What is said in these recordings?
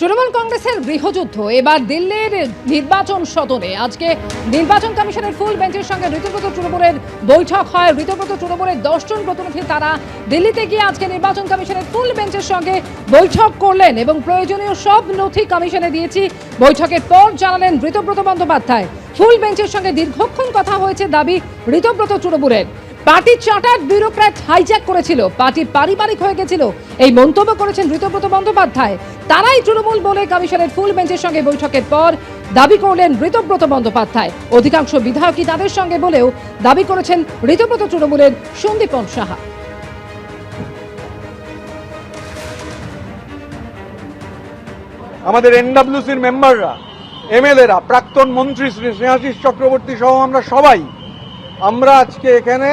তৃণমূল কংগ্রেসের গৃহযুদ্ধ এবার দিল্লির নির্বাচন সদনে। আজকে নির্বাচন কমিশনের ফুল বেঞ্চের সঙ্গে ঋতব্রত তৃণমূলের বৈঠক হয়। ঋতব্রত তৃণমূলের 10 জন প্রতিনিধি তারা দিল্লিতে গিয়ে আজকে নির্বাচন কমিশনের ফুল বেঞ্চের সঙ্গে বৈঠক করলেন এবং প্রয়োজনীয় সব নথি কমিশনে দিয়েছি বৈঠকের পর জানালেন ঋতব্রত বন্দ্যোপাধ্যায়। ফুল বেঞ্চের সঙ্গে দীর্ঘক্ষণ কথা হয়েছে দাবি ঋতব্রত তৃণমূলের। পার্টি চার্টার্ড ব্যুরোক্র্যাট হাইজ্যাক করেছিল, পার্টি পারিবারিক হয়ে গেছিল, এই মন্তব্য করেছেন ঋতব্রত বন্দ্যোপাধ্যায়। তারাই তৃণমূল বলে কমিশনের ফুল বেঞ্চের সঙ্গে বৈঠকের পর দাবি করলেন ঋতব্রত বন্দ্যোপাধ্যায়। অধিকাংশ বিধায়কই তাদের সঙ্গে বলেও দাবি করেছেন ঋতব্রত তৃণমূলের সন্দীপন সাহা। আমাদের এনডব্লিউসির মেম্বাররা, এমএলএরা, প্রাক্তন মন্ত্রী শ্রী স্নেহাশিস চক্রবর্তী সহ আমরা আজকে এখানে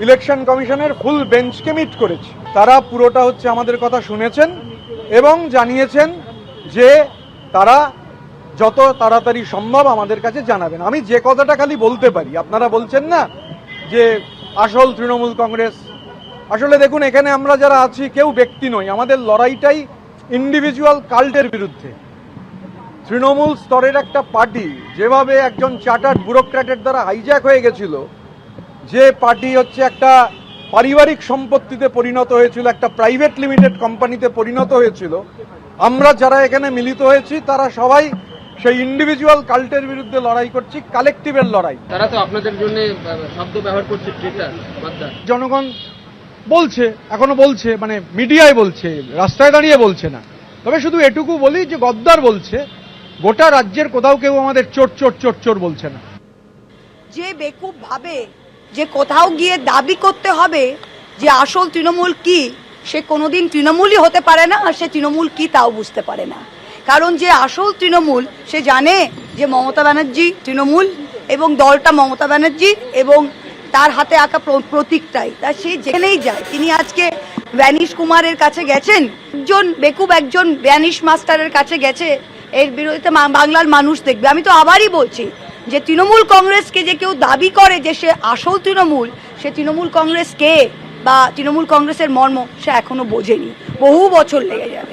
ইলেকশন কমিশনের ফুল বেঞ্চকে মিট করেছি। তারা পুরোটা হচ্ছে আমাদের কথা শুনেছেন এবং জানিয়েছেন যে তারা যত তাড়াতাড়ি সম্ভব আমাদের কাছে জানাবেন। আমি যে কথাটা খালি বলতে পারি, আপনারা বলছেন না যে আসল তৃণমূল কংগ্রেস, আসলে দেখুন এখানে আমরা যারা আছি কেউ ব্যক্তি নই, আমাদের লড়াইটাই ইন্ডিভিজুয়াল কাল্টের বিরুদ্ধে। তৃণমূল স্তরের একটা পার্টি যেভাবে একজন চার্টার্ড ব্যুরোক্র্যাটের দ্বারা হাইজ্যাক হয়ে গেছিল, যে পার্টি হচ্ছে একটা পারিবারিক সম্পত্তিতে পরিণত হয়েছিল, একটা প্রাইভেট লিমিটেড কোম্পানিতে পরিণত হয়েছিল, আমরা যারা এখানে মিলিত হয়েছি তারা সবাই সেই ইন্ডিভিজুয়াল কাল্টের বিরুদ্ধে লড়াই করছি, কালেকটিভের লড়াই। তারা তো আপনাদের জন্য শব্দ ব্যবহার করছে, জনগণ বলছে, এখনো বলছে, মানে মিডিয়ায় বলছে, রাস্তায় দাঁড়িয়ে বলছে না। তবে শুধু এটুকু বলি যে গদ্দার বলছে, গোটা রাজ্যের কোথাও কেউ আমাদের চোর চোর চোর চোর বলছে না। যে বেকুব ভাবে যে কোথাও গিয়ে দাবি করতে হবে যে আসল তৃণমূল কি, সে কোনোদিন তৃণমূলই হতে পারে না, আর সে তৃণমূল কি তাও বুঝতে পারে না। কারণ যে আসল তৃণমূল সে জানে যে মমতা ব্যানার্জি তৃণমূল এবং দলটা মমতা ব্যানার্জি এবং তার হাতে আঁকা প্রতীকটাই, তা সে যেখানেই যায়। তিনি আজকে ব্যানিশ কুমারের কাছে গেছেন, একজন বেকুব একজন ব্যানিশ মাস্টারের কাছে গেছে, এর বিরোধিতা বাংলার মানুষ দেখবে। আমি তো আবারই বলছি যে তৃণমূল কংগ্রেসকে যে কেউ দাবি করে যে সে আসল তৃণমূল, সে তৃণমূল কংগ্রেস কে বা তৃণমূল কংগ্রেসের মর্ম সে এখনো বোঝেনি, বহু বছর লেগে যাবে।